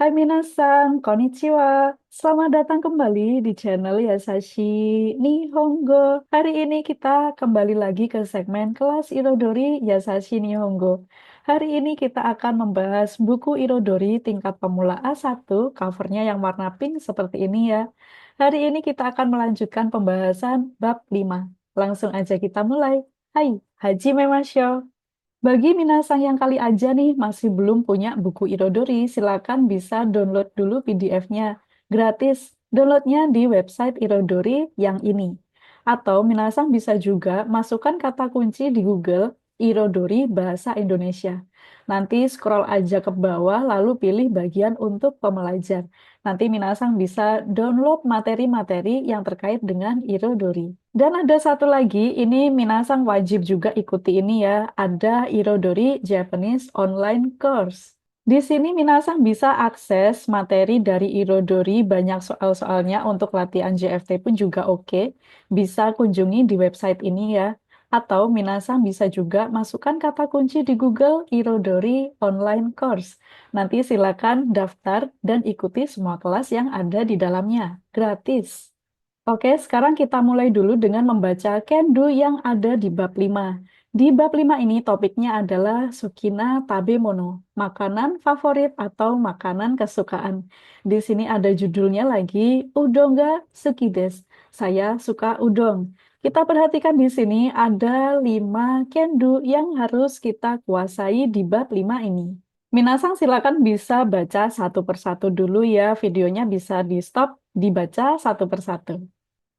Hai minasan, konnichiwa. Selamat datang kembali di channel Yasashi Nihongo. Hari ini kita kembali lagi ke segmen kelas Irodori Yasashi Nihongo. Hari ini kita akan membahas buku Irodori tingkat pemula A1, covernya yang warna pink seperti ini ya. Hari ini kita akan melanjutkan pembahasan bab 5. Langsung aja kita mulai. Hai, Haji Memasyo. Bagi minasang yang kali aja nih masih belum punya buku Irodori, silakan bisa download dulu PDF-nya. Gratis. Downloadnya di website Irodori yang ini. Atau minasang bisa juga masukkan kata kunci di Google Irodori Bahasa Indonesia. Nanti scroll aja ke bawah lalu pilih bagian untuk pembelajar. Nanti minasang bisa download materi-materi yang terkait dengan Irodori. Dan ada satu lagi, ini minasang wajib juga ikuti ini ya. Ada Irodori Japanese Online Course. Di sini minasang bisa akses materi dari Irodori, banyak soal-soalnya untuk latihan JFT pun juga oke. Bisa kunjungi di website ini ya. Atau minasang bisa juga masukkan kata kunci di Google Irodori Online Course. Nanti silakan daftar dan ikuti semua kelas yang ada di dalamnya. Gratis. Oke, sekarang kita mulai dulu dengan membaca Kendu yang ada di bab 5. Di bab 5 ini topiknya adalah Sukina Tabemono, makanan favorit atau makanan kesukaan. Di sini ada judulnya lagi, Udonga Sukides. Saya suka udon. Kita perhatikan di sini ada 5 Kendu yang harus kita kuasai di bab 5 ini. Minasang silakan bisa baca satu persatu dulu ya, videonya bisa di stop, dibaca satu persatu.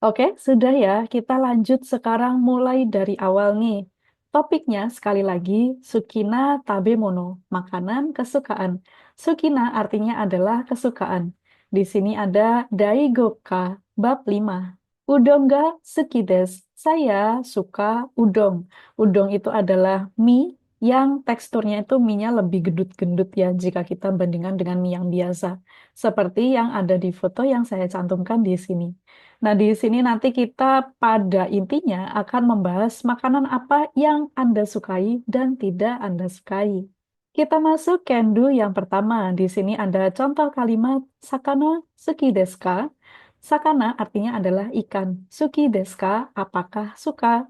Oke, sudah ya. Kita lanjut sekarang mulai dari awal nih. Topiknya sekali lagi, Sukina Tabemono, makanan kesukaan. Sukina artinya adalah kesukaan. Di sini ada Daigoka, bab 5. Udon ga suki desu. Saya suka udon. Udon itu adalah mie yang teksturnya itu mie-nya lebih gendut-gendut ya jika kita bandingkan dengan mie yang biasa. Seperti yang ada di foto yang saya cantumkan di sini. Nah, di sini nanti kita pada intinya akan membahas makanan apa yang Anda sukai dan tidak Anda sukai. Kita masuk kendu yang pertama. Di sini ada contoh kalimat sakana suki desu ka? Sakana artinya adalah ikan. Suki desu ka? Apakah suka?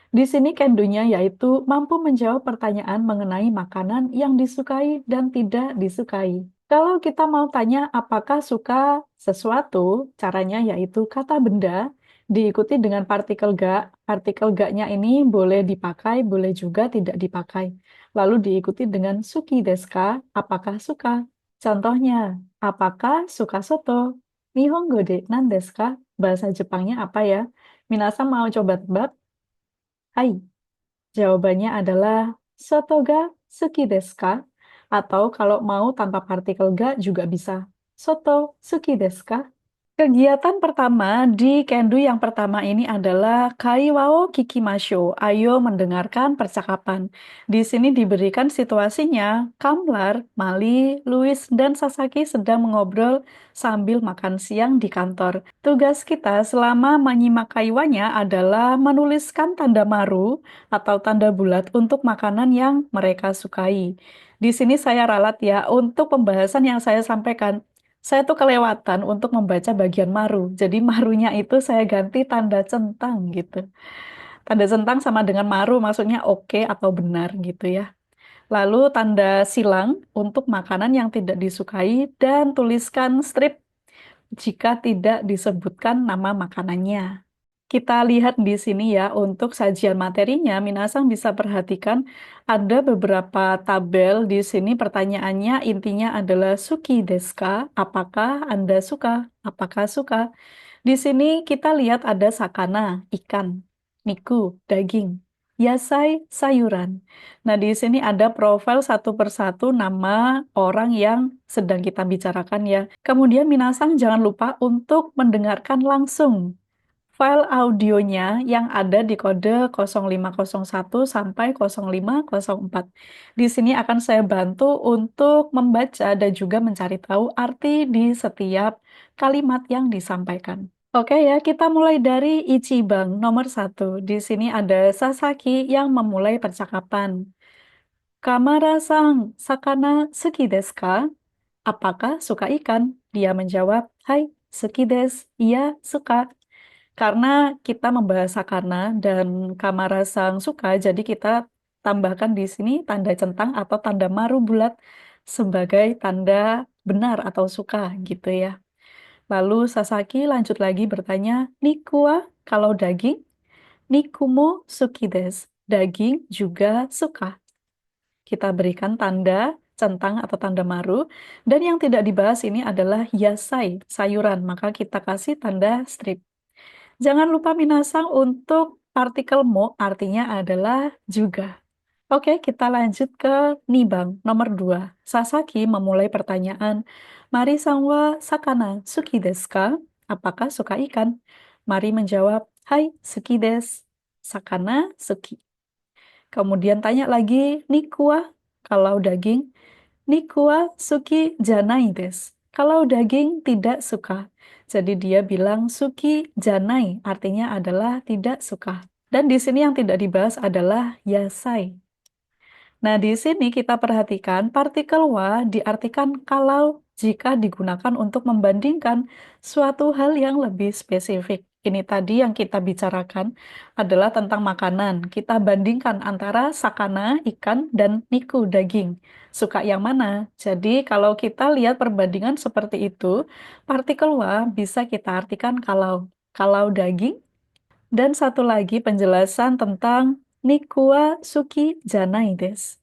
Di sini kendunya yaitu mampu menjawab pertanyaan mengenai makanan yang disukai dan tidak disukai. Kalau kita mau tanya apakah suka sesuatu, caranya yaitu kata benda diikuti dengan partikel ga. Partikel ga-nya ini boleh dipakai, boleh juga tidak dipakai. Lalu diikuti dengan suki desu ka, apakah suka. Contohnya, apakah suka soto? Nihongo de nan desu ka? Bahasa Jepangnya apa ya? Minasan mau coba tebak? Hai, jawabannya adalah soto ga suki desu ka? Atau kalau mau tanpa partikel ga juga bisa. Soto suki desu ka? Kegiatan pertama di Kendu yang pertama ini adalah Kaiwao Kikimasho. Ayo mendengarkan percakapan. Di sini diberikan situasinya, Kamlar, Mali, Louis, dan Sasaki sedang mengobrol sambil makan siang di kantor. Tugas kita selama menyimak kaiwanya adalah menuliskan tanda maru atau tanda bulat untuk makanan yang mereka sukai. Di sini saya ralat ya, untuk pembahasan yang saya sampaikan, saya tuh kelewatan untuk membaca bagian maru. Jadi marunya itu saya ganti tanda centang gitu. Tanda centang sama dengan maru maksudnya oke atau benar gitu ya. Lalu tanda silang untuk makanan yang tidak disukai dan tuliskan strip jika tidak disebutkan nama makanannya. Kita lihat di sini ya, untuk sajian materinya, Minasang bisa perhatikan ada beberapa tabel di sini. Pertanyaannya intinya adalah Suki desu ka? Apakah Anda suka? Apakah suka? Di sini kita lihat ada sakana, ikan, miku, daging, yasai, sayuran. Nah, di sini ada profil satu persatu nama orang yang sedang kita bicarakan ya. Kemudian Minasang jangan lupa untuk mendengarkan langsung file audionya yang ada di kode 0501 sampai 0504. Di sini akan saya bantu untuk membaca dan juga mencari tahu arti di setiap kalimat yang disampaikan. Oke ya, kita mulai dari Ichibang nomor 1. Di sini ada Sasaki yang memulai percakapan. Kamara-san, sakana suki desu ka? apakah suka ikan? Dia menjawab, Hai, suki desu. Iya, suka. Karena kita membahas sakana dan Kamara-sang suka, jadi kita tambahkan di sini tanda centang atau tanda maru bulat sebagai tanda benar atau suka gitu ya. Lalu Sasaki lanjut lagi bertanya, Niku wa kalau daging? Nikumo suki desu. Daging juga suka. Kita berikan tanda centang atau tanda maru. Dan yang tidak dibahas ini adalah yasai, sayuran. Maka kita kasih tanda strip. Jangan lupa minasang untuk partikel mo artinya adalah juga. Oke, kita lanjut ke Nibang, nomor 2. Sasaki memulai pertanyaan, Mari sangwa sakana suki desu ka? Apakah suka ikan? Mari menjawab, Hai, suki desu. Sakana suki. Kemudian tanya lagi, Nikua, kalau daging, Nikua suki janai desu. Kalau daging tidak suka. Jadi dia bilang suki janai, artinya adalah tidak suka. Dan di sini yang tidak dibahas adalah yasai. Nah, di sini kita perhatikan partikel wa diartikan kalau jika digunakan untuk membandingkan suatu hal yang lebih spesifik. Ini tadi yang kita bicarakan adalah tentang makanan. Kita bandingkan antara sakana, ikan, dan niku, daging. Suka yang mana? Jadi, kalau kita lihat perbandingan seperti itu, partikel wa bisa kita artikan kalau daging, dan satu lagi penjelasan tentang Nikua Suki Janai desu.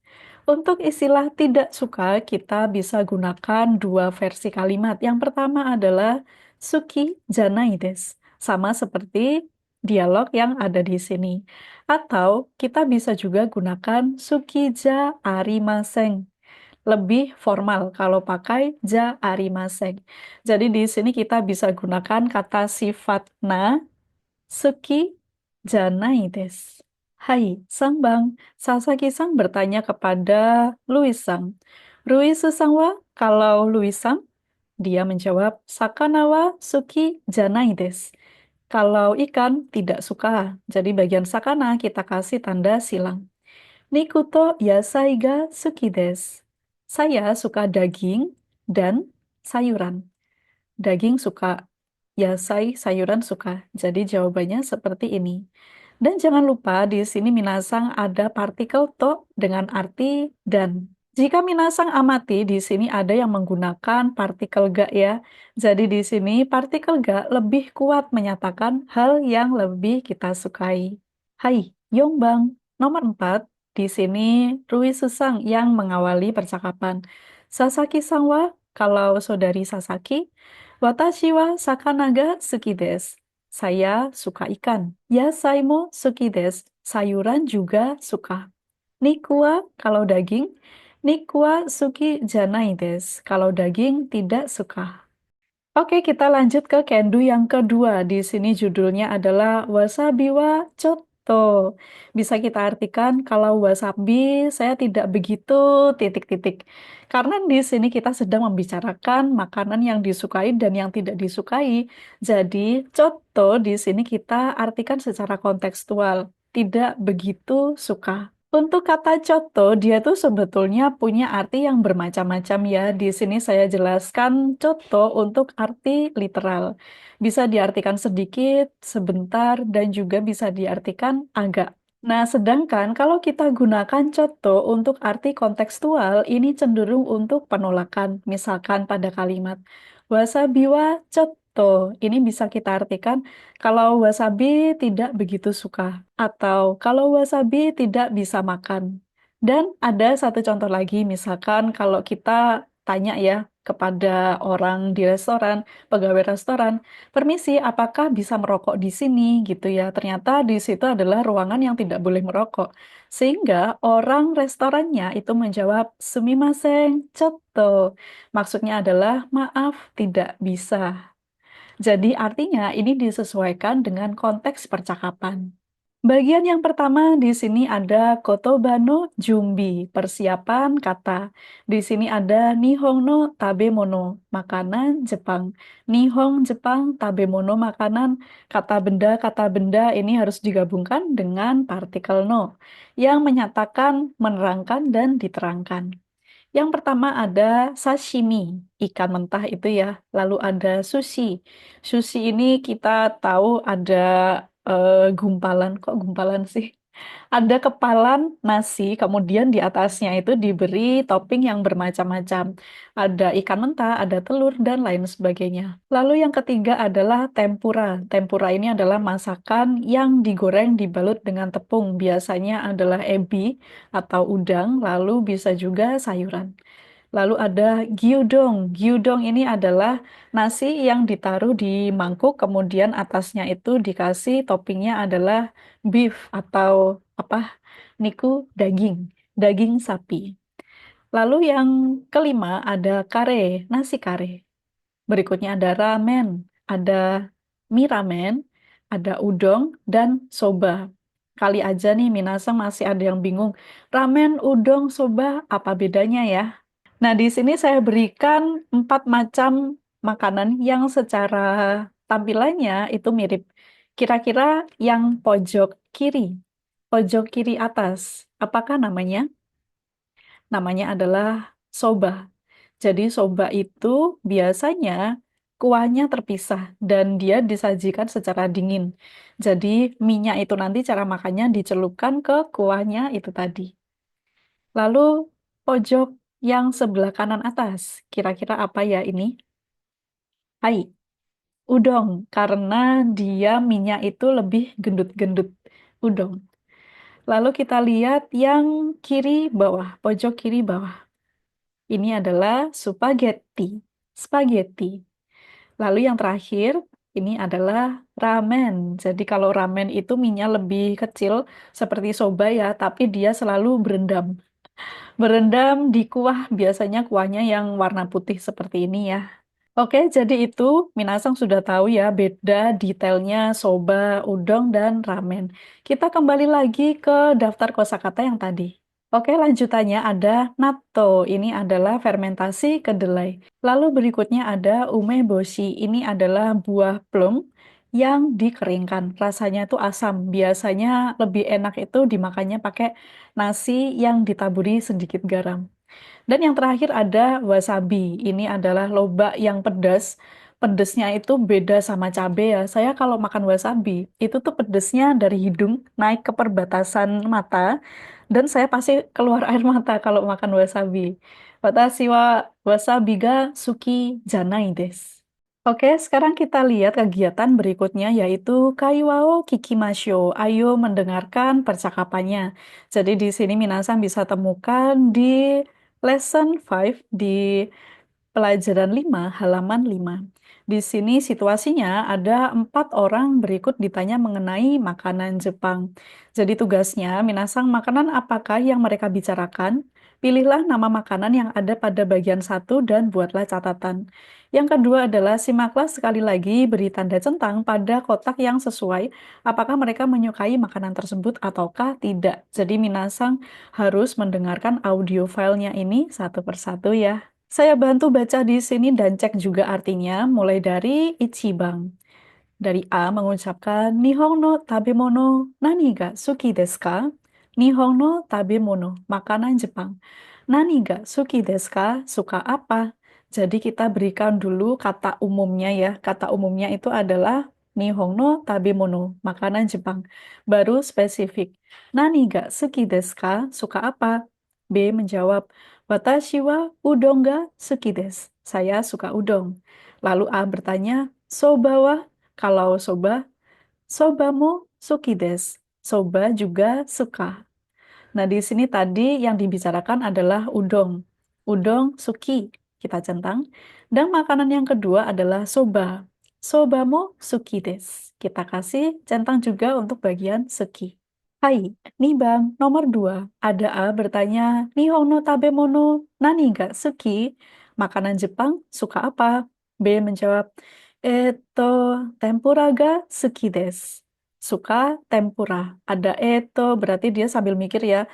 Untuk istilah tidak suka, kita bisa gunakan dua versi kalimat. Yang pertama adalah Suki Janai desu. Sama seperti dialog yang ada di sini. Atau kita bisa juga gunakan Suki ja arimasen. Lebih formal kalau pakai ja arimasen. Jadi di sini kita bisa gunakan kata sifat na Suki janai desu. Hai, Sang Bang. Sasaki-sang bertanya kepada Louis-sang. Louis-sang wa, kalau Louis-sang, dia menjawab, Sakana wa suki janai desu. Kalau ikan, tidak suka. Jadi bagian sakana kita kasih tanda silang. Nikuto yasai ga suki desu. Saya suka daging dan sayuran. Daging suka, yasai sayuran suka. Jadi jawabannya seperti ini. Dan jangan lupa di sini minasang ada partikel to dengan arti dan. Jika minasang amati di sini ada yang menggunakan partikel ga ya. Jadi di sini partikel ga lebih kuat menyatakan hal yang lebih kita sukai. Hai, Yongbang. Nomor 4, di sini Rui Susang yang mengawali percakapan. Sasaki-sang wa, kalau saudari Sasaki, Watashi wa sakana ga suki desu. Saya suka ikan. Yasai mo suki desu. Sayuran juga suka. Nikua kalau daging. Nikua suki janai desu. Kalau daging tidak suka. Oke, kita lanjut ke Kendu yang kedua. Di sini judulnya adalah Wasabi wa Chotto. Bisa kita artikan kalau wasabi saya tidak begitu titik-titik. Karena di sini kita sedang membicarakan makanan yang disukai dan yang tidak disukai. Jadi, Chotto di sini kita artikan secara kontekstual. Tidak begitu suka. Untuk kata coto, dia tuh sebetulnya punya arti yang bermacam-macam ya. Di sini saya jelaskan coto untuk arti literal. Bisa diartikan sedikit, sebentar, dan juga bisa diartikan agak. Nah, sedangkan kalau kita gunakan coto untuk arti kontekstual, ini cenderung untuk penolakan. Misalkan pada kalimat, wasabi wa coto. Ini bisa kita artikan kalau wasabi tidak begitu suka. Atau kalau wasabi tidak bisa makan. Dan ada satu contoh lagi, misalkan kalau kita tanya ya kepada orang di restoran, pegawai restoran, permisi, apakah bisa merokok di sini gitu ya? Ternyata di situ adalah ruangan yang tidak boleh merokok. Sehingga orang restorannya itu menjawab, Sumimasen, cotto. Maksudnya adalah, maaf, tidak bisa. Jadi artinya ini disesuaikan dengan konteks percakapan. Bagian yang pertama di sini ada kotobano jumbi, persiapan kata. Di sini ada nihong no tabemono, makanan Jepang. Nihong Jepang, tabemono makanan, kata benda ini harus digabungkan dengan partikel no yang menyatakan, menerangkan dan diterangkan. Yang pertama ada sashimi, ikan mentah itu ya. Lalu ada sushi. Sushi ini kita tahu ada gumpalan, kok gumpalan sih? Ada kepalan nasi, kemudian di atasnya itu diberi topping yang bermacam-macam. Ada ikan mentah, ada telur, dan lain sebagainya. Lalu yang ketiga adalah tempura. Tempura ini adalah masakan yang digoreng dibalut dengan tepung. Biasanya adalah ebi atau udang, lalu bisa juga sayuran. Lalu ada gyudong. Gyudong ini adalah nasi yang ditaruh di mangkuk, kemudian atasnya itu dikasih toppingnya adalah beef atau apa? Niku daging, daging sapi. Lalu yang kelima ada kare, nasi kare. Berikutnya ada ramen, ada mie ramen, ada udong, dan soba. Kali aja nih, minasang masih ada yang bingung. Ramen, udong, soba, apa bedanya ya? Nah, di sini saya berikan 4 macam makanan yang secara tampilannya itu mirip. Kira-kira yang pojok kiri atas, apakah namanya? Namanya adalah soba. Jadi soba itu biasanya kuahnya terpisah dan dia disajikan secara dingin. Jadi minyak itu nanti cara makannya dicelupkan ke kuahnya itu tadi. Lalu pojok yang sebelah kanan atas, kira-kira apa ya ini? Hai, udong, karena dia minyak itu lebih gendut-gendut udong. Lalu kita lihat yang kiri bawah, pojok kiri bawah. Ini adalah spaghetti. Spaghetti. Lalu yang terakhir, ini adalah ramen. Jadi kalau ramen itu minyak lebih kecil seperti soba ya, tapi dia selalu berendam. Berendam di kuah, biasanya kuahnya yang warna putih seperti ini ya. Oke, jadi itu Minasang sudah tahu ya beda detailnya soba, udang, dan ramen. Kita kembali lagi ke daftar kosakata yang tadi. Oke, lanjutannya ada natto. Ini adalah fermentasi kedelai. Lalu berikutnya ada umeboshi. Ini adalah buah plum yang dikeringkan. Rasanya itu asam. Biasanya lebih enak itu dimakannya pakai nasi yang ditaburi sedikit garam. Dan yang terakhir ada wasabi. Ini adalah lobak yang pedas. Pedesnya itu beda sama cabe ya. Saya kalau makan wasabi, itu tuh pedesnya dari hidung naik ke perbatasan mata. Dan saya pasti keluar air mata kalau makan wasabi. Watashi wa wasabi ga suki janai desu. Oke, sekarang kita lihat kegiatan berikutnya yaitu Kaiwao Kikimasho. Ayo mendengarkan percakapannya. Jadi di sini Minasang bisa temukan di lesson 5 di pelajaran 5 halaman 5. Di sini situasinya ada 4 orang berikut ditanya mengenai makanan Jepang. Jadi tugasnya, Minasang makanan apakah yang mereka bicarakan? Pilihlah nama makanan yang ada pada bagian satu dan buatlah catatan. Yang kedua adalah simaklah sekali lagi beri tanda centang pada kotak yang sesuai apakah mereka menyukai makanan tersebut ataukah tidak. Jadi Minasang harus mendengarkan audio filenya ini satu persatu ya. Saya bantu baca di sini dan cek juga artinya mulai dari Ichiban. Dari A mengucapkan Nihon no tabemono nani ga suki desu ka? Nihon no tabemono, makanan Jepang. Nani ga suki desu ka? Suka apa? Jadi kita berikan dulu kata umumnya ya. Kata umumnya itu adalah Nihon no tabemono, makanan Jepang. Baru spesifik. Nani ga suki desu ka? Suka apa? B menjawab, Watashi wa udon ga suki desu. Saya suka udon. Lalu A bertanya, soba wa? Kalau soba, soba mo suki desu. Soba juga suka. Nah, di sini tadi yang dibicarakan adalah udon. Udon suki, kita centang. Dan makanan yang kedua adalah soba. Soba mo suki desu. Kita kasih centang juga untuk bagian suki. Hai, nih Bang, nomor 2. Ada A bertanya, Nihon no tabemono nani ga suki? Makanan Jepang suka apa? B menjawab, Eto, tempura ga suki desu. Suka tempura. Ada eto, berarti dia sambil mikir ya.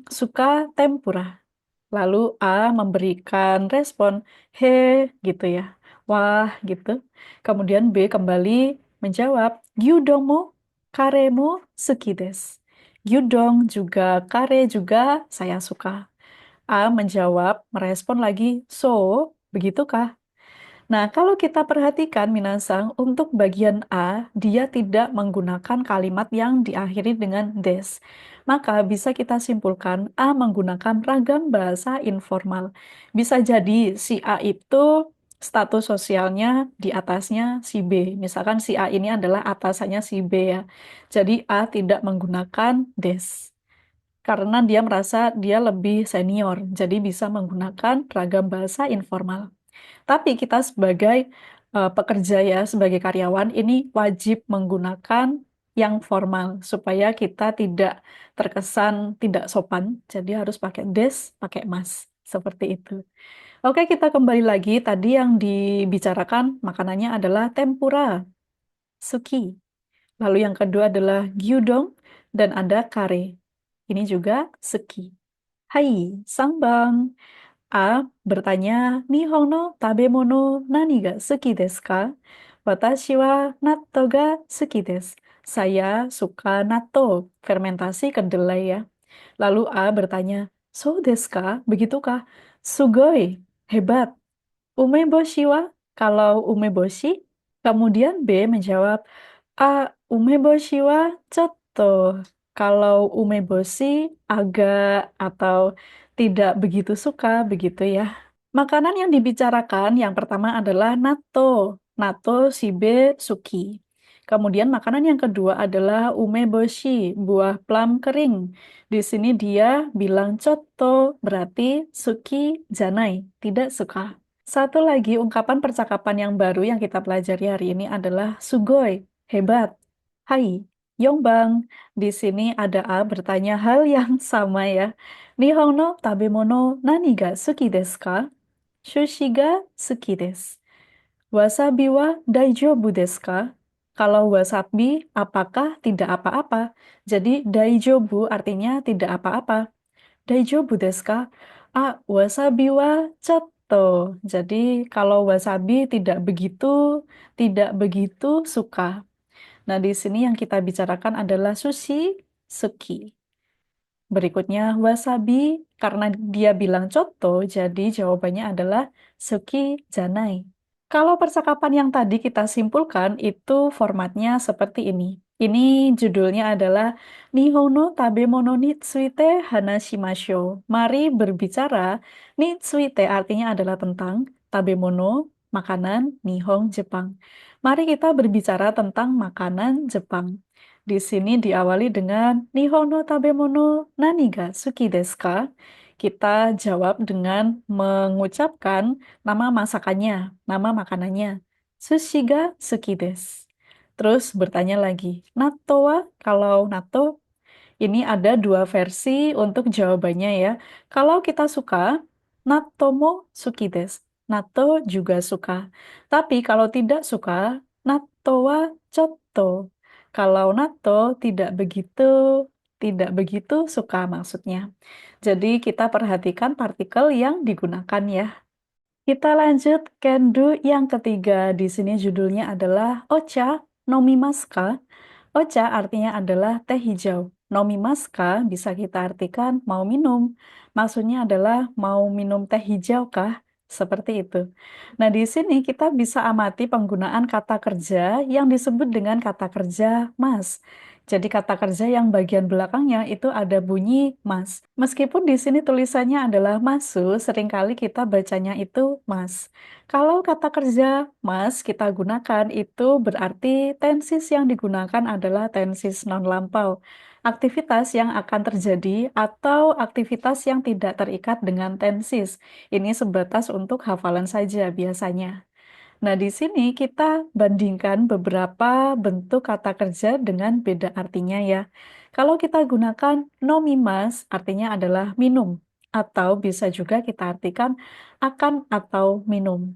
Suka tempura. Lalu A memberikan respon, he, gitu ya. Wah, gitu. Kemudian B kembali menjawab, gyudon mo kare mo suki desu. Gyudon juga kare juga saya suka. A menjawab, merespon lagi, so, begitukah? Nah, kalau kita perhatikan, Minasang, untuk bagian A, dia tidak menggunakan kalimat yang diakhiri dengan des. Maka bisa kita simpulkan A menggunakan ragam bahasa informal. Bisa jadi si A itu status sosialnya di atasnya si B. Misalkan si A ini adalah atasannya si B ya. Jadi A tidak menggunakan des. Karena dia merasa dia lebih senior, jadi bisa menggunakan ragam bahasa informal. Tapi kita sebagai pekerja ya, sebagai karyawan ini wajib menggunakan yang formal supaya kita tidak terkesan tidak sopan. Jadi harus pakai des, pakai mas. Seperti itu. Oke, kita kembali lagi. Tadi yang dibicarakan makanannya adalah tempura, suki. Lalu yang kedua adalah gyudon dan ada kare. Ini juga suki. Hai, sangbang. A bertanya, Nihon no tabemono nani ga suki desu ka? Watashi wa natto ga suki desu. Saya suka natto, fermentasi kedelai ya. Lalu A bertanya, so desu ka? Begitukah? Sugoi, hebat. Umeboshi wa? Kalau umeboshi? Kemudian B menjawab, umeboshi wa chotto. Kalau umeboshi agak atau tidak begitu suka begitu ya. Makanan yang dibicarakan yang pertama adalah natto. Natto sibe suki. Kemudian makanan yang kedua adalah umeboshi, buah plum kering. Di sini dia bilang chotto, berarti suki janai, tidak suka. Satu lagi ungkapan percakapan yang baru yang kita pelajari hari ini adalah sugoi, hebat. Hai, Yongbang. Di sini ada A bertanya hal yang sama ya. Nihon no tabemono nani ga suki desu ka? Sushi ga suki desu. Wasabi wa daijoubu desu ka? Kalau wasabi, apakah tidak apa-apa? Jadi daijoubu artinya tidak apa-apa. Daijoubu desu ka? Wasabi wa chotto. Jadi kalau wasabi tidak begitu suka. Nah, di sini yang kita bicarakan adalah sushi, suki. Berikutnya wasabi, karena dia bilang coto, jadi jawabannya adalah suki janai. Kalau percakapan yang tadi kita simpulkan, itu formatnya seperti ini. Ini judulnya adalah Nihon no tabemono ni tsuite hanashimashou. Mari berbicara. Ni tsuite artinya adalah tentang tabemono, makanan, Nihon, Jepang. Mari kita berbicara tentang makanan Jepang. Di sini diawali dengan Nihon no tabemono nani ga suki desu ka? Kita jawab dengan mengucapkan nama masakannya, nama makanannya. Sushi ga suki desu. Terus bertanya lagi, natto wa? Kalau natto, ini ada dua versi untuk jawabannya ya. Kalau kita suka, natto mo suki desu. Natto juga suka. Tapi kalau tidak suka, natto wa chotto. Kalau natto tidak begitu suka maksudnya. Jadi kita perhatikan partikel yang digunakan ya. Kita lanjut kendu yang ketiga. Di sini judulnya adalah Ocha Nomimasu ka? Ocha artinya adalah teh hijau. Nomimasu bisa kita artikan mau minum. Maksudnya adalah mau minum teh hijau kah? Seperti itu. Nah, di sini kita bisa amati penggunaan kata kerja yang disebut dengan kata kerja mas. Jadi kata kerja yang bagian belakangnya itu ada bunyi mas. Meskipun di sini tulisannya adalah masu, seringkali kita bacanya itu mas. Kalau kata kerja mas kita gunakan itu berarti tensis yang digunakan adalah tensis non lampau. Aktivitas yang akan terjadi atau aktivitas yang tidak terikat dengan tensis. Ini sebatas untuk hafalan saja biasanya. Nah, di sini kita bandingkan beberapa bentuk kata kerja dengan beda artinya ya. Kalau kita gunakan nomimas, artinya adalah minum. Atau bisa juga kita artikan akan atau minum.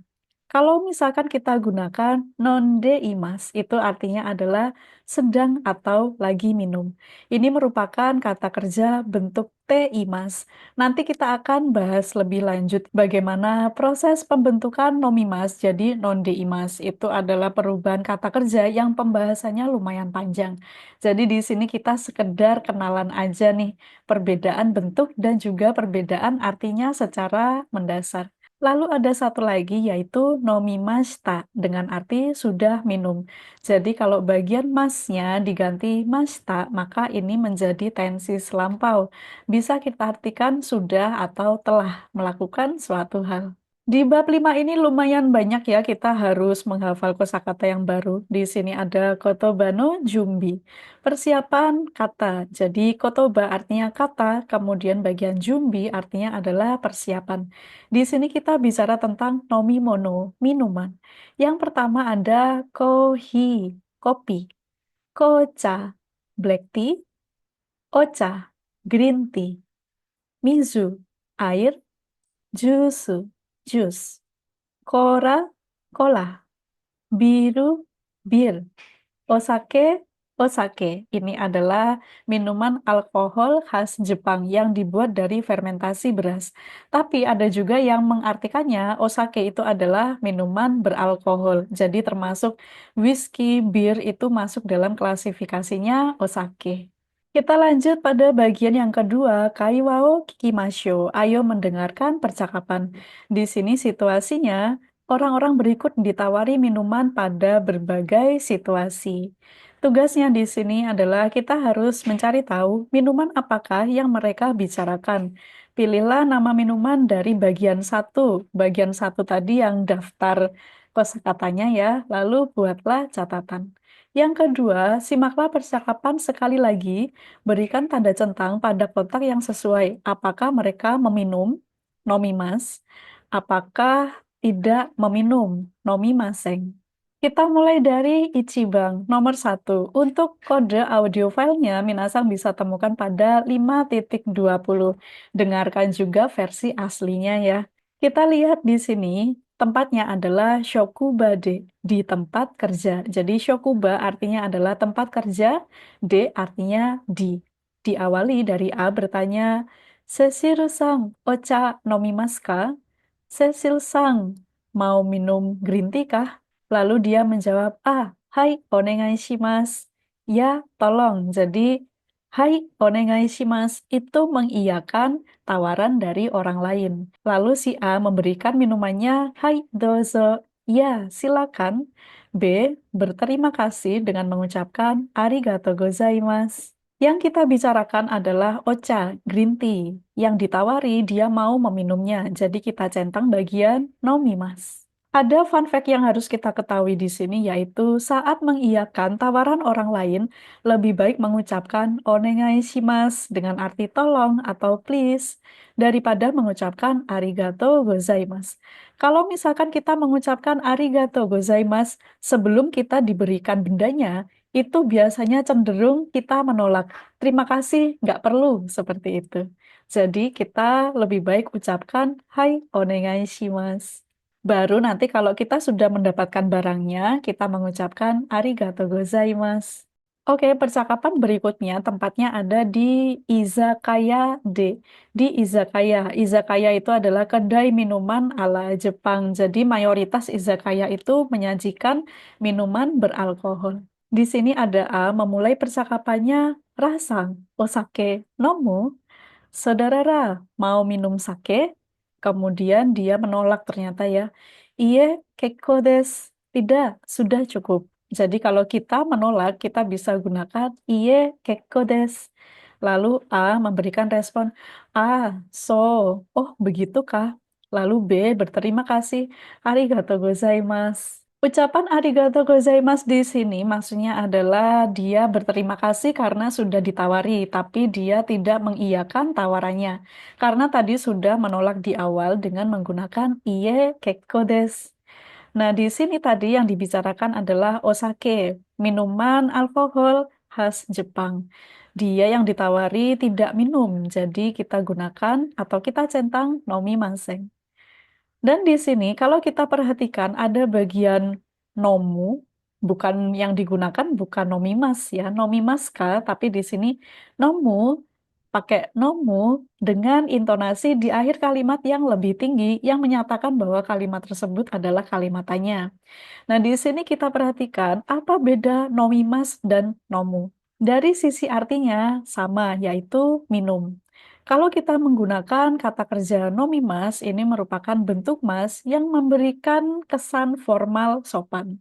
Kalau misalkan kita gunakan nonde imas, itu artinya adalah sedang atau lagi minum. Ini merupakan kata kerja bentuk te imas. Nanti kita akan bahas lebih lanjut bagaimana proses pembentukan nomimas jadi nonde imas. Itu adalah perubahan kata kerja yang pembahasannya lumayan panjang. Jadi di sini kita sekedar kenalan aja nih, perbedaan bentuk dan juga perbedaan artinya secara mendasar. Lalu ada satu lagi yaitu nomimashita dengan arti sudah minum. Jadi kalau bagian masnya diganti mashita, maka ini menjadi tensis lampau. Bisa kita artikan sudah atau telah melakukan suatu hal. Di bab 5 ini lumayan banyak ya kita harus menghafal kosakata yang baru. Di sini ada kotobano jumbi, persiapan kata. Jadi kotoba artinya kata, kemudian bagian jumbi artinya adalah persiapan. Di sini kita bicara tentang nomimono, minuman. Yang pertama ada kohi, kopi, kocha, black tea, ocha, green tea, mizu, air, jusu, jus. Kora, cola. Biru, bir. Osake, osake. Ini adalah minuman alkohol khas Jepang yang dibuat dari fermentasi beras. Tapi ada juga yang mengartikannya osake itu adalah minuman beralkohol. Jadi termasuk whisky, bir itu masuk dalam klasifikasinya osake. Kita lanjut pada bagian yang kedua, Kaiwao Kikimasho. Ayo mendengarkan percakapan. Di sini situasinya, orang-orang berikut ditawari minuman pada berbagai situasi. Tugasnya di sini adalah kita harus mencari tahu minuman apakah yang mereka bicarakan. Pilihlah nama minuman dari bagian satu. Bagian satu tadi yang daftar kosakatanya ya, lalu buatlah catatan. Yang kedua, simaklah percakapan sekali lagi. Berikan tanda centang pada kotak yang sesuai. Apakah mereka meminum, nomimas? Apakah tidak meminum, nomimaseng? Kita mulai dari Ichiban, nomor satu. Untuk kode audio filenya, Minasang bisa temukan pada 5.20. Dengarkan juga versi aslinya ya. Kita lihat di sini, tempatnya adalah Shokubade, di tempat kerja. Jadi Shokuba artinya adalah tempat kerja, D artinya di. Diawali dari A bertanya, Cecil-sang, ocha nomimasu ka? Cecil-sang, mau minum green tea kah? Lalu dia menjawab, hai, onegai shimasu. Ya, tolong. Jadi, hai, onegai shimasu itu mengiyakan tawaran dari orang lain. Lalu si A memberikan minumannya, hai, dozo. Ya, silakan. B, berterima kasih dengan mengucapkan arigato gozaimasu. Yang kita bicarakan adalah ocha, green tea. Yang ditawari, dia mau meminumnya. Jadi kita centang bagian nomimas. Ada fun fact yang harus kita ketahui di sini, yaitu saat mengiyakan tawaran orang lain, lebih baik mengucapkan onegai shimasu dengan arti tolong atau please, daripada mengucapkan arigato gozaimasu. Kalau misalkan kita mengucapkan arigato gozaimasu sebelum kita diberikan bendanya, itu biasanya cenderung kita menolak. Terima kasih, nggak perlu seperti itu. Jadi kita lebih baik ucapkan hai onegai shimasu. Baru nanti kalau kita sudah mendapatkan barangnya, kita mengucapkan arigato gozaimasu. Oke, percakapan berikutnya tempatnya ada di Izakaya D. Di Izakaya. Izakaya itu adalah kedai minuman ala Jepang. Jadi mayoritas izakaya itu menyajikan minuman beralkohol. Di sini ada A memulai percakapannya, Rasang, osake, nomu. Saudara Ra, mau minum sake? Kemudian dia menolak ternyata ya. Iye, keiko desu. Tidak, sudah cukup. Jadi kalau kita menolak, kita bisa gunakan iye, keiko desu. Lalu A memberikan respon, so, oh begitukah? Lalu B berterima kasih, arigato gozaimasu. Ucapan arigato gozaimasu di sini maksudnya adalah dia berterima kasih karena sudah ditawari, tapi dia tidak mengiyakan tawarannya. Karena tadi sudah menolak di awal dengan menggunakan iye kekko desu. Nah, di sini tadi yang dibicarakan adalah osake, minuman alkohol khas Jepang. Dia yang ditawari tidak minum, jadi kita gunakan atau kita centang nomimasen. Dan di sini kalau kita perhatikan ada bagian nomu, bukan yang digunakan bukan nomimas ya, nomimaska, tapi di sini nomu pakai nomu dengan intonasi di akhir kalimat yang lebih tinggi yang menyatakan bahwa kalimat tersebut adalah kalimat tanya. Nah, di sini kita perhatikan apa beda nomimas dan nomu. Dari sisi artinya sama, yaitu minum. Kalau kita menggunakan kata kerja nomimas, ini merupakan bentuk mas yang memberikan kesan formal sopan.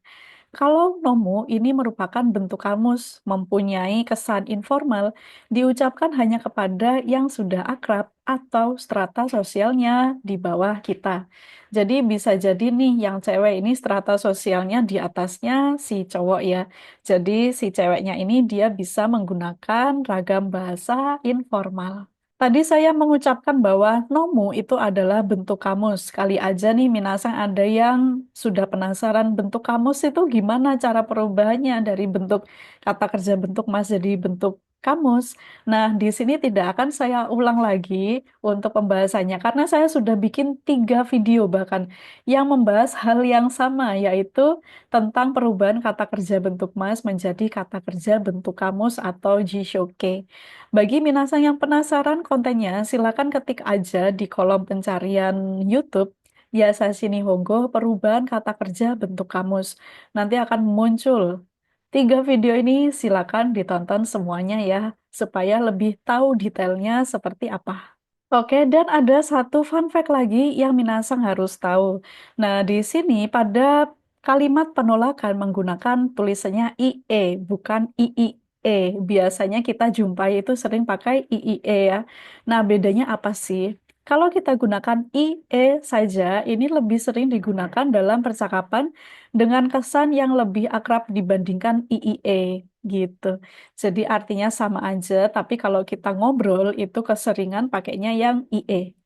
Kalau nomu ini merupakan bentuk kamus, mempunyai kesan informal, diucapkan hanya kepada yang sudah akrab atau strata sosialnya di bawah kita. Jadi bisa jadi nih yang cewek ini strata sosialnya di atasnya si cowok ya. Jadi si ceweknya ini dia bisa menggunakan ragam bahasa informal. Tadi saya mengucapkan bahwa nomu itu adalah bentuk kamus. Kali aja nih minasang ada yang sudah penasaran bentuk kamus itu gimana cara perubahannya dari bentuk kata kerja bentuk mas jadi bentuk kamus. Nah, di sini tidak akan saya ulang lagi untuk pembahasannya karena saya sudah bikin 3 video bahkan yang membahas hal yang sama yaitu tentang perubahan kata kerja bentuk mas menjadi kata kerja bentuk kamus atau jishoke. Bagi minasang yang penasaran kontennya, silakan ketik aja di kolom pencarian YouTube Yasashi Nihongo perubahan kata kerja bentuk kamus. Nanti akan muncul 3 video ini, silakan ditonton semuanya ya, supaya lebih tahu detailnya seperti apa. Oke, dan ada satu fun fact lagi yang Minasang harus tahu. Nah, di sini pada kalimat penolakan menggunakan tulisannya IE, bukan IIE. Biasanya kita jumpai itu sering pakai IIE ya. Nah, bedanya apa sih? Kalau kita gunakan IE saja, ini lebih sering digunakan dalam percakapan dengan kesan yang lebih akrab dibandingkan IIE gitu. Jadi artinya sama aja, tapi kalau kita ngobrol itu keseringan pakainya yang IE.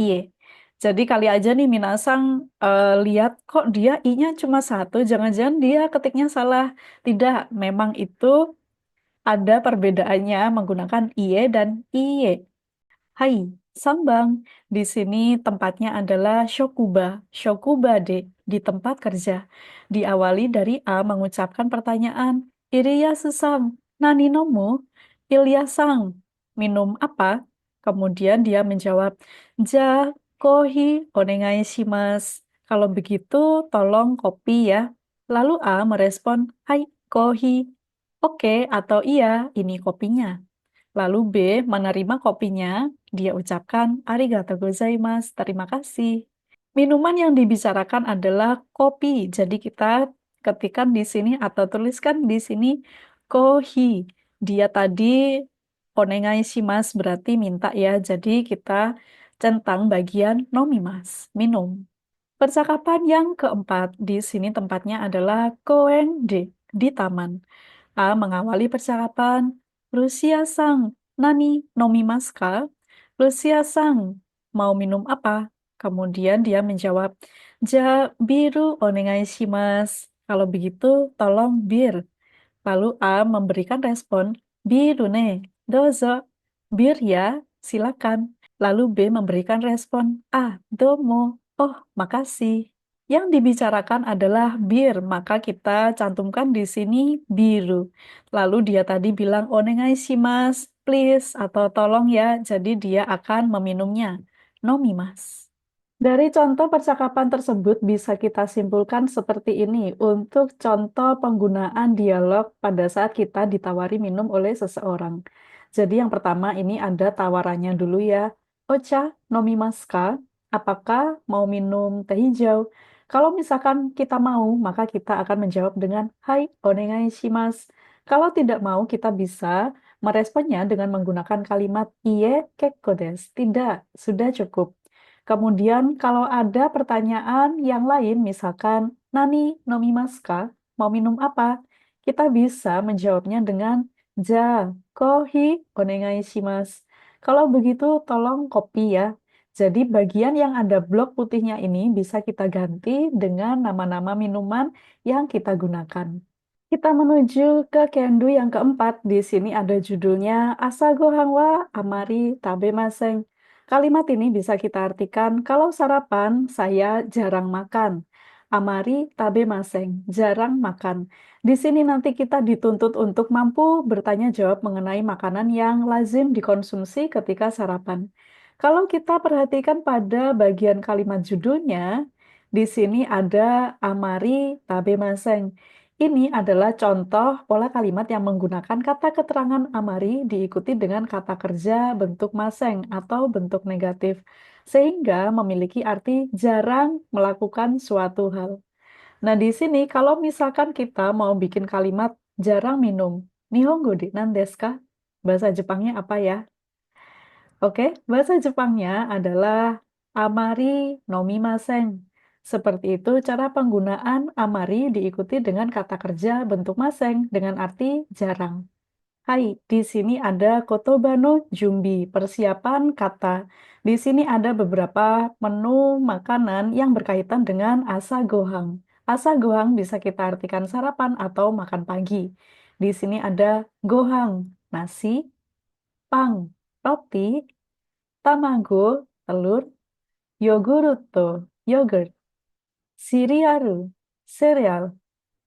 IE. Jadi kali aja nih Minasang lihat kok dia I-nya cuma satu, jangan-jangan dia ketiknya salah. Tidak, memang itu ada perbedaannya menggunakan IE dan IE. Hai, Sambang. Di sini tempatnya adalah Shokuba. Shokuba de, di tempat kerja. Diawali dari A mengucapkan pertanyaan. Iriyasu-san, nani nomu? Ilya-sang, minum apa? Kemudian dia menjawab, Ja, kohi, onegai shimasu. Kalau begitu, tolong kopi ya. Lalu A merespon, Hai, kohi. Oke, atau iya, ini kopinya. Lalu B menerima kopinya, dia ucapkan arigatou gozaimasu, terima kasih. Minuman yang dibicarakan adalah kopi. Jadi kita ketikkan di sini atau tuliskan di sini kohi. Dia tadi onegai shimasu berarti minta ya. Jadi kita centang bagian nomimas, minum. Percakapan yang keempat, di sini tempatnya adalah koen di taman. A mengawali percakapan, Lucia Sang, nani nomimasu ka? Lucia Sang, mau minum apa? Kemudian dia menjawab, Ja, biru onegai shimasu. Kalau begitu, tolong bir. Lalu A memberikan respon, biru ne, dozo. Bir ya, silakan. Lalu B memberikan respon, ah, domo. Oh, makasih. Yang dibicarakan adalah bir, maka kita cantumkan di sini biru. Lalu dia tadi bilang onegai shimasu, please, atau tolong ya. Jadi dia akan meminumnya. Nomimasu. Dari contoh percakapan tersebut bisa kita simpulkan seperti ini untuk contoh penggunaan dialog pada saat kita ditawari minum oleh seseorang. Jadi yang pertama ini ada tawarannya dulu ya. Ocha, nomimasu ka? Apakah mau minum teh hijau? Kalau misalkan kita mau, maka kita akan menjawab dengan Hai, onegai shimasu. Kalau tidak mau, kita bisa meresponnya dengan menggunakan kalimat Iye kekko desu. Tidak, sudah cukup. Kemudian kalau ada pertanyaan yang lain, misalkan Nani nomimasu ka? Mau minum apa? Kita bisa menjawabnya dengan Ja, kohi onegai shimasu. Kalau begitu tolong kopi ya. Jadi bagian yang ada blok putihnya ini bisa kita ganti dengan nama-nama minuman yang kita gunakan. Kita menuju ke Kendu yang keempat. Di sini ada judulnya Asago Hangwa Amari Tabemasen. Kalimat ini bisa kita artikan, kalau sarapan saya jarang makan. Amari tabe maseng, jarang makan. Di sini nanti kita dituntut untuk mampu bertanya jawab mengenai makanan yang lazim dikonsumsi ketika sarapan. Kalau kita perhatikan pada bagian kalimat judulnya, di sini ada amari tabe maseng. Ini adalah contoh pola kalimat yang menggunakan kata keterangan amari diikuti dengan kata kerja bentuk maseng atau bentuk negatif, sehingga memiliki arti jarang melakukan suatu hal. Nah, di sini kalau misalkan kita mau bikin kalimat jarang minum, nihongo de nan desu ka? Bahasa Jepangnya apa ya? Oke, bahasa Jepangnya adalah amari nomimasen. Seperti itu cara penggunaan amari diikuti dengan kata kerja bentuk maseng dengan arti jarang. Hai, di sini ada kotoba no jumbi, persiapan kata. Di sini ada beberapa menu makanan yang berkaitan dengan asa gohang. Asa gohang bisa kita artikan sarapan atau makan pagi. Di sini ada gohang, nasi, pang, roti, tamago, telur, yoguruto, yogurt, siriaru, sereal,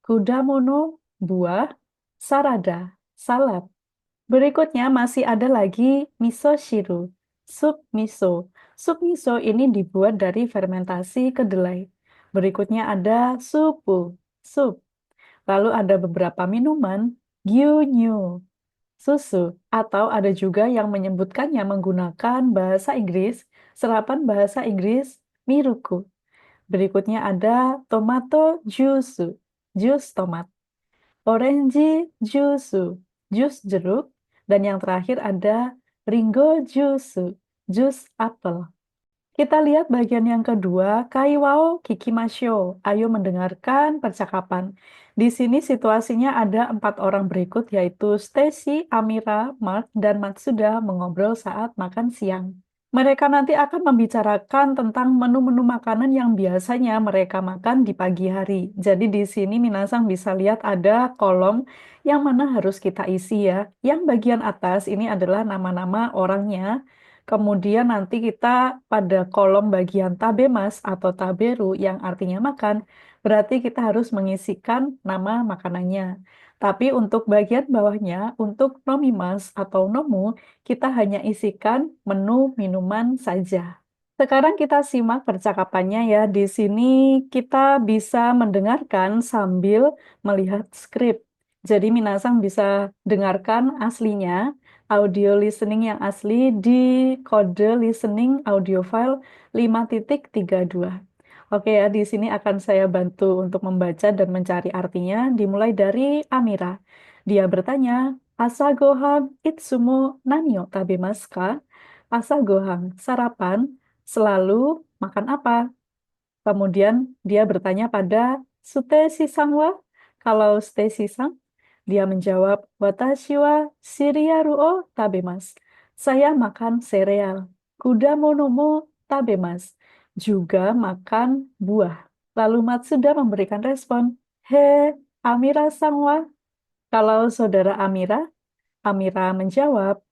kudamono, buah, sarada, salad. Berikutnya masih ada lagi miso shiru, sup miso. Sup miso ini dibuat dari fermentasi kedelai. Berikutnya ada supu, sup. Lalu ada beberapa minuman, gyunyu, susu, atau ada juga yang menyebutkannya menggunakan bahasa Inggris, serapan bahasa Inggris, miruku. Berikutnya ada tomato juice, jus tomat, orange juice, jus jeruk, dan yang terakhir ada ringo juice, jus apel. Kita lihat bagian yang kedua, Kaiwao Kikimasho. Ayo mendengarkan percakapan. Di sini situasinya ada 4 orang berikut, yaitu Stacy, Amira, Mark, dan Matsuda mengobrol saat makan siang. Mereka nanti akan membicarakan tentang menu-menu makanan yang biasanya mereka makan di pagi hari. Jadi di sini Minasang bisa lihat ada kolom yang mana harus kita isi ya. Yang bagian atas ini adalah nama-nama orangnya. Kemudian nanti kita pada kolom bagian tabemas atau taberu yang artinya makan, berarti kita harus mengisikan nama makanannya. Tapi untuk bagian bawahnya, untuk nomimas atau nomu, kita hanya isikan menu minuman saja. Sekarang kita simak percakapannya ya. Di sini kita bisa mendengarkan sambil melihat skrip. Jadi Minasang bisa dengarkan aslinya, audio listening yang asli di kode listening audio file 5.32. Oke ya, di sini akan saya bantu untuk membaca dan mencari artinya, dimulai dari Amira. Dia bertanya, Asa gohan itsumo nani o tabemasu ka? Asa gohan, sarapan, selalu makan apa? Kemudian dia bertanya pada Sutesi-san wa? Kalau Stacey-san, dia menjawab, Watashi wa siriaru o tabemasu. Saya makan sereal. Kudamono mo tabemasu. Juga makan buah. Lalu Matsuda memberikan respon, He, Amira-san wa? Kalau saudara Amira, Amira menjawab,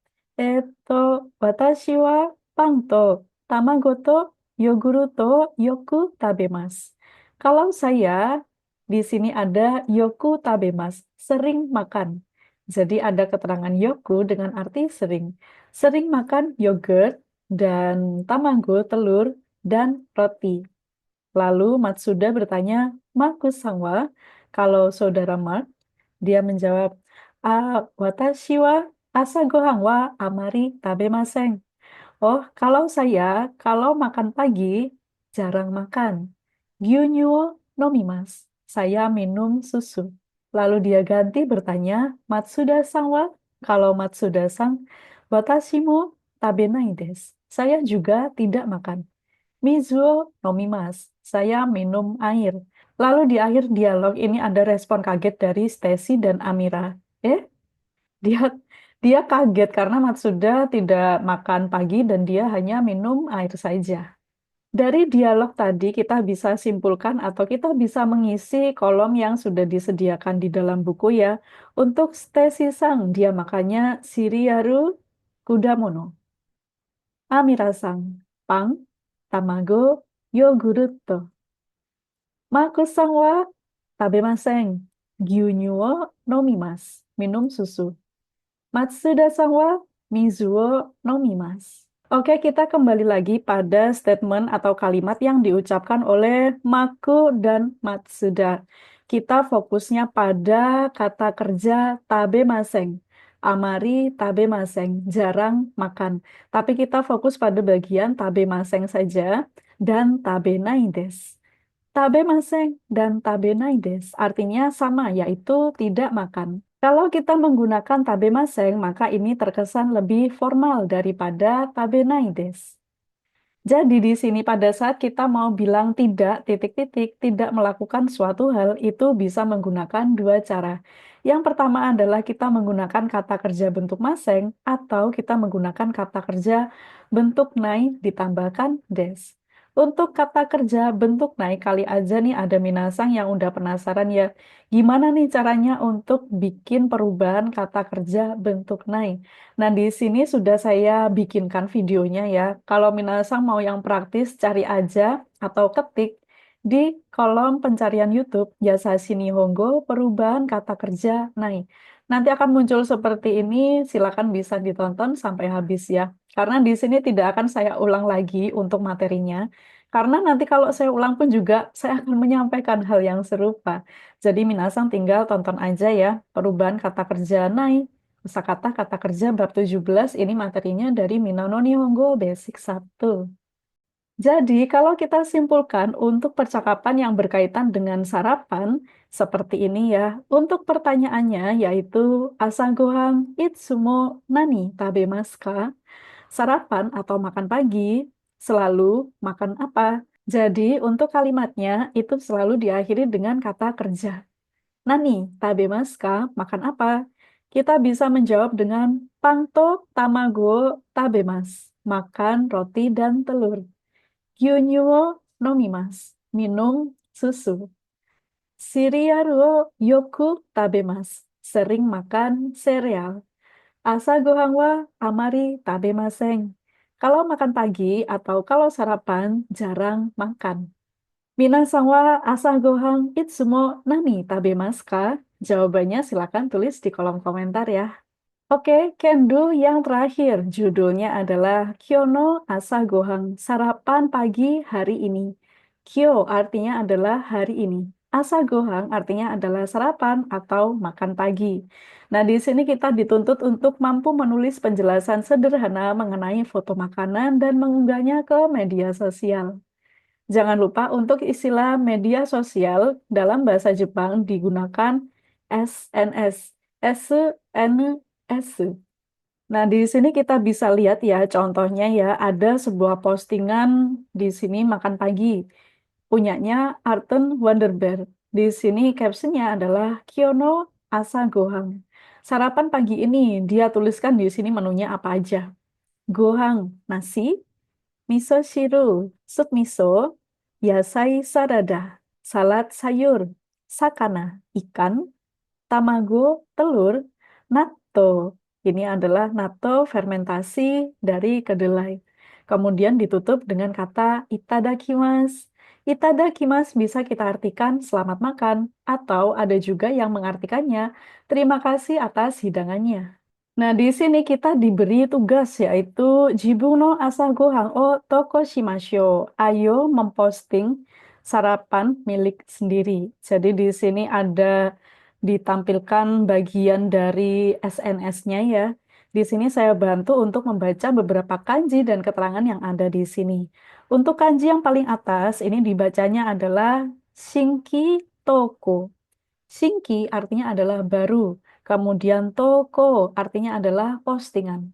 watashi wa pang to tamago to yoguru to yoku tabemasu. Kalau saya, di sini ada yoku tabemasu, sering makan. Jadi ada keterangan yoku dengan arti sering. Sering makan yogurt dan tamago, telur, dan roti. Lalu Matsuda bertanya, Markus Sangwa, kalau saudara Mark, dia menjawab, watashi wa asa gohan wa amari tabemasen. Oh, kalau saya, kalau makan pagi, jarang makan. Gyunyu wo nomimasu. Saya minum susu. Lalu dia ganti bertanya, Matsuda-san wa? Kalau Matsuda-san, watashi mo tabenai desu. Saya juga tidak makan. Mizuo nomimasu. Saya minum air. Lalu di akhir dialog ini ada respon kaget dari Stacy dan Amira. Dia dia kaget karena Matsuda tidak makan pagi dan dia hanya minum air saja. Dari dialog tadi kita bisa simpulkan atau kita bisa mengisi kolom yang sudah disediakan di dalam buku ya. Untuk Stacy Sang, dia makannya Shiriaru Kudamono. Amira-san, pang, tamago, yogurt. Mako-san wa tabemasen. Gyunyu wo nomimasu. Minum susu. Matsuda-san wa mizu wo nomimasu. Oke, kita kembali lagi pada statement atau kalimat yang diucapkan oleh Mako dan Matsuda. Kita fokusnya pada kata kerja tabemasen. Amari tabemasen, jarang makan. Tapi kita fokus pada bagian tabemasen saja dan tabenai desu. Tabemasen dan tabenai desu artinya sama, yaitu tidak makan. Kalau kita menggunakan tabemasen, maka ini terkesan lebih formal daripada tabenai desu. Jadi di sini pada saat kita mau bilang tidak, titik-titik, tidak melakukan suatu hal, itu bisa menggunakan dua cara. Yang pertama adalah kita menggunakan kata kerja bentuk maseng, atau kita menggunakan kata kerja bentuk nai ditambahkan des. Untuk kata kerja bentuk nai, kali aja nih ada minasang yang udah penasaran ya, gimana nih caranya untuk bikin perubahan kata kerja bentuk nai. Nah, di sini sudah saya bikinkan videonya ya. Kalau minasang mau yang praktis, cari aja atau ketik di kolom pencarian YouTube Yasashi Nihongo perubahan kata kerja nai. Nanti akan muncul seperti ini, silakan bisa ditonton sampai habis ya. Karena di sini tidak akan saya ulang lagi untuk materinya. Karena nanti kalau saya ulang pun juga saya akan menyampaikan hal yang serupa. Jadi minasang tinggal tonton aja ya perubahan kata kerja nai. Kosakata kata kerja bab 17 ini materinya dari Minano Nihongo Basic 1. Jadi, kalau kita simpulkan untuk percakapan yang berkaitan dengan sarapan, seperti ini ya. Untuk pertanyaannya yaitu Asagohan itsumo nani tabemasu ka? Sarapan atau makan pagi selalu makan apa? Jadi, untuk kalimatnya itu selalu diakhiri dengan kata kerja. Nani, tabemasu ka? Makan apa? Kita bisa menjawab dengan pangto tamago tabemasu. Makan roti dan telur. Gyunyu wo nomimasu. Minum susu. Cereal wo yoku tabemasu. Sering makan sereal. Asa gohan wa amari tabemasen. Kalau makan pagi atau kalau sarapan, jarang makan. Minasan wa asa gohan itsumo nani tabemasu ka? Jawabannya silakan tulis di kolom komentar ya. Oke, Kendo yang terakhir. Judulnya adalah Kyono Asa Gohan, sarapan pagi hari ini. Kyo artinya adalah hari ini. Asa Gohan artinya adalah sarapan atau makan pagi. Nah, di sini kita dituntut untuk mampu menulis penjelasan sederhana mengenai foto makanan dan mengunggahnya ke media sosial. Jangan lupa untuk istilah media sosial dalam bahasa Jepang digunakan SNS, SNS. Nah, di sini kita bisa lihat ya contohnya ya, ada sebuah postingan di sini makan pagi punyanya Arten Wonderbear. Di sini captionnya adalah Kyono Asa Gohang. Sarapan pagi ini dia tuliskan di sini menunya apa aja. Gohang, nasi, miso shiru, sup miso, yasai sarada, salad sayur, sakana, ikan, tamago, telur, natto. Ini adalah natto fermentasi dari kedelai. Kemudian ditutup dengan kata itadakimasu. Itadakimasu bisa kita artikan selamat makan, atau ada juga yang mengartikannya terima kasih atas hidangannya. Nah, di sini kita diberi tugas yaitu Jibun no Asagohan o Toko Shimashou. Ayo memposting sarapan milik sendiri. Jadi di sini ada ditampilkan bagian dari SNS-nya ya. Di sini saya bantu untuk membaca beberapa kanji dan keterangan yang ada di sini. Untuk kanji yang paling atas, ini dibacanya adalah Shinki Toko. Shinki artinya adalah baru. Kemudian toko artinya adalah postingan.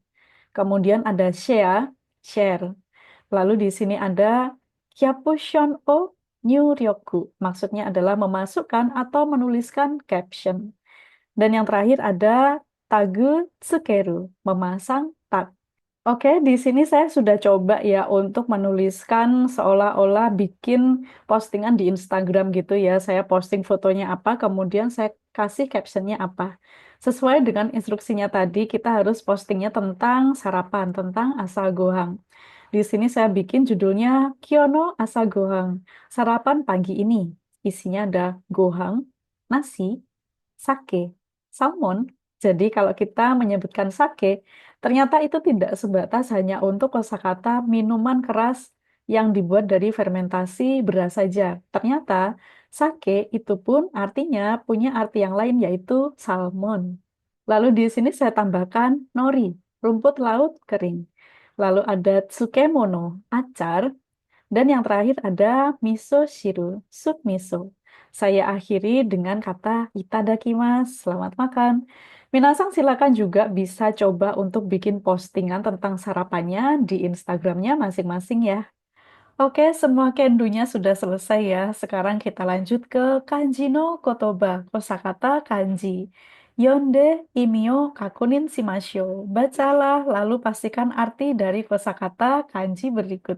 Kemudian ada share, share. Lalu di sini ada caption o nyuryoku. Maksudnya adalah memasukkan atau menuliskan caption. Dan yang terakhir ada tagu tsukeru, memasang tag. Oke, di sini saya sudah coba ya untuk menuliskan seolah-olah bikin postingan di Instagram gitu ya. Saya posting fotonya apa, kemudian saya kasih captionnya apa. Sesuai dengan instruksinya tadi, kita harus postingnya tentang sarapan, tentang asagohang. Di sini saya bikin judulnya Kyono Asagohang, sarapan pagi ini. Isinya ada gohang, nasi, sake, salmon. Jadi kalau kita menyebutkan sake, ternyata itu tidak sebatas hanya untuk kosakata minuman keras yang dibuat dari fermentasi beras saja. Ternyata sake itu pun artinya punya arti yang lain yaitu salmon. Lalu di sini saya tambahkan nori, rumput laut kering. Lalu ada tsukemono, acar, dan yang terakhir ada miso shiru, sup miso. Saya akhiri dengan kata itadakimasu, selamat makan. Minasang silakan juga bisa coba untuk bikin postingan tentang sarapannya di Instagramnya masing-masing ya. Oke, semua kendunya sudah selesai ya. Sekarang kita lanjut ke kanji no kotoba, kosakata kanji. Yonde imio kakunin shimashou. Bacalah, lalu pastikan arti dari kosakata kanji berikut.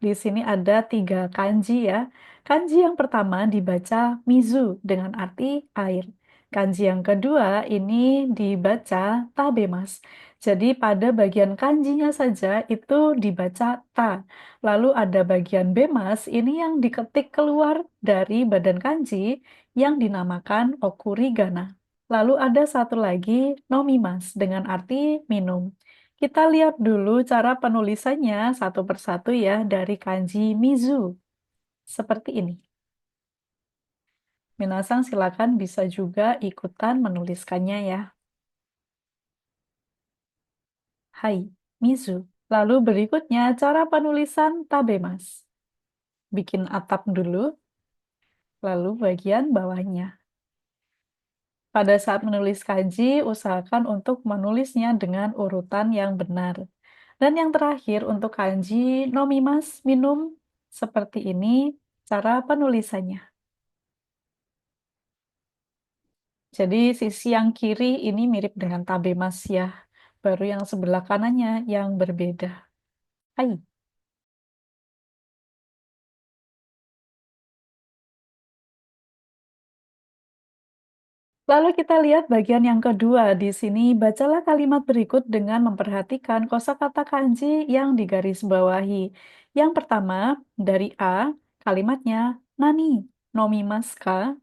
Di sini ada 3 kanji ya. Kanji yang pertama dibaca mizu dengan arti air. Kanji yang kedua ini dibaca tabemas. Jadi pada bagian kanjinya saja itu dibaca ta. Lalu ada bagian bemas, ini yang diketik keluar dari badan kanji yang dinamakan okurigana. Lalu ada satu lagi, nomimas, dengan arti minum. Kita lihat dulu cara penulisannya satu persatu ya dari kanji mizu. Seperti ini. Minasan silakan bisa juga ikutan menuliskannya ya. Hai, mizu. Lalu berikutnya cara penulisan tabemas. Bikin atap dulu, lalu bagian bawahnya. Pada saat menulis kanji, usahakan untuk menulisnya dengan urutan yang benar. Dan yang terakhir untuk kanji nomimas, minum, seperti ini cara penulisannya. Jadi sisi yang kiri ini mirip dengan tabemas ya, baru yang sebelah kanannya yang berbeda. Hai. Lalu kita lihat bagian yang kedua. Di sini bacalah kalimat berikut dengan memperhatikan kosakata kanji yang digarisbawahi. Yang pertama, dari A, kalimatnya nani, nomimasu ka,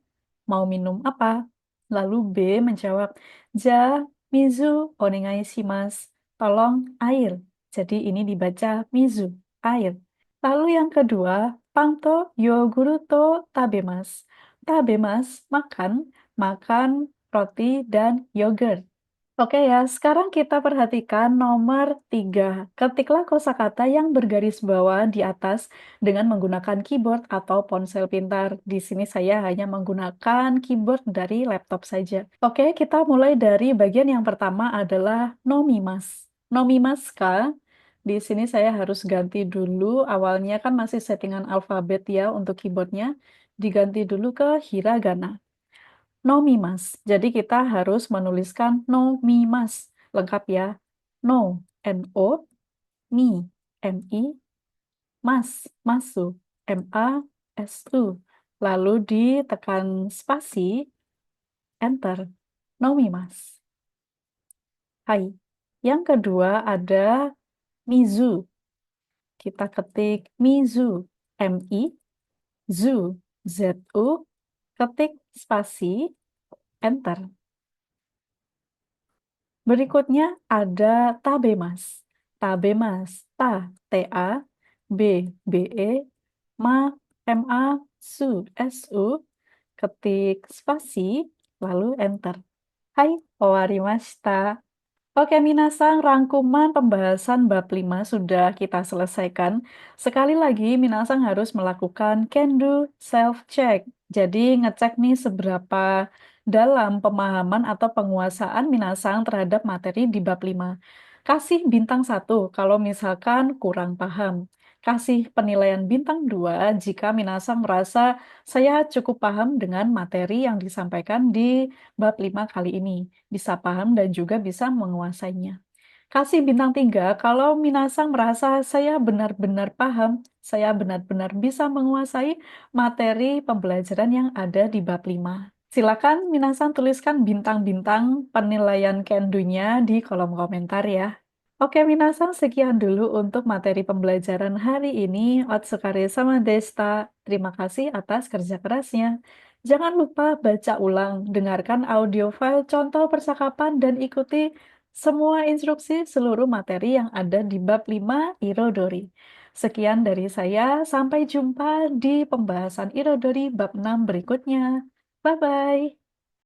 mau minum apa? Lalu B menjawab, ja, mizu, onegai shimasu, tolong air. Jadi ini dibaca mizu, air. Lalu yang kedua, panto yoguruto tabemas. Tabemas, makan, makan roti dan yogurt. Oke ya, sekarang kita perhatikan nomor 3. Ketiklah kosakata yang bergaris bawah di atas dengan menggunakan keyboard atau ponsel pintar. Di sini saya hanya menggunakan keyboard dari laptop saja. Oke, kita mulai dari bagian yang pertama adalah nomimas. Nomimas ka. Di sini saya harus ganti dulu, awalnya kan masih settingan alfabet ya untuk keyboardnya. Diganti dulu ke hiragana. Nomimas. Jadi kita harus menuliskan nomimas. Lengkap ya. No, N-O, mi, M-I, mas, masu, M-A-S-U. Lalu ditekan spasi, enter. Nomimas. Hai. Yang kedua ada mizu. Kita ketik mizu, M-I, zu, Z-U, ketik spasi, enter. Berikutnya ada tabemas. Tabemas, ta, T-A, B, B-E, ma, M-A, su, S-U, ketik spasi, lalu enter. Hai, owarimashita. Oke, Minasang, rangkuman pembahasan bab 5 sudah kita selesaikan. Sekali lagi, Minasang harus melakukan can do self-check. Jadi, ngecek nih seberapa dalam pemahaman atau penguasaan Minasang terhadap materi di bab 5. Kasih bintang 1 kalau misalkan kurang paham. Kasih penilaian bintang 2 jika Minasang merasa saya cukup paham dengan materi yang disampaikan di bab 5 kali ini, bisa paham dan juga bisa menguasainya. Kasih bintang 3 kalau Minasang merasa saya benar-benar paham, saya benar-benar bisa menguasai materi pembelajaran yang ada di bab 5. Silakan minasan tuliskan bintang-bintang penilaian kendunya di kolom komentar ya. Oke minasan, sekian dulu untuk materi pembelajaran hari ini. Otsukare sama Desta. Terima kasih atas kerja kerasnya. Jangan lupa baca ulang, dengarkan audio file contoh percakapan, dan ikuti semua instruksi seluruh materi yang ada di bab 5 Irodori. Sekian dari saya, sampai jumpa di pembahasan Irodori bab 6 berikutnya. Bye-bye.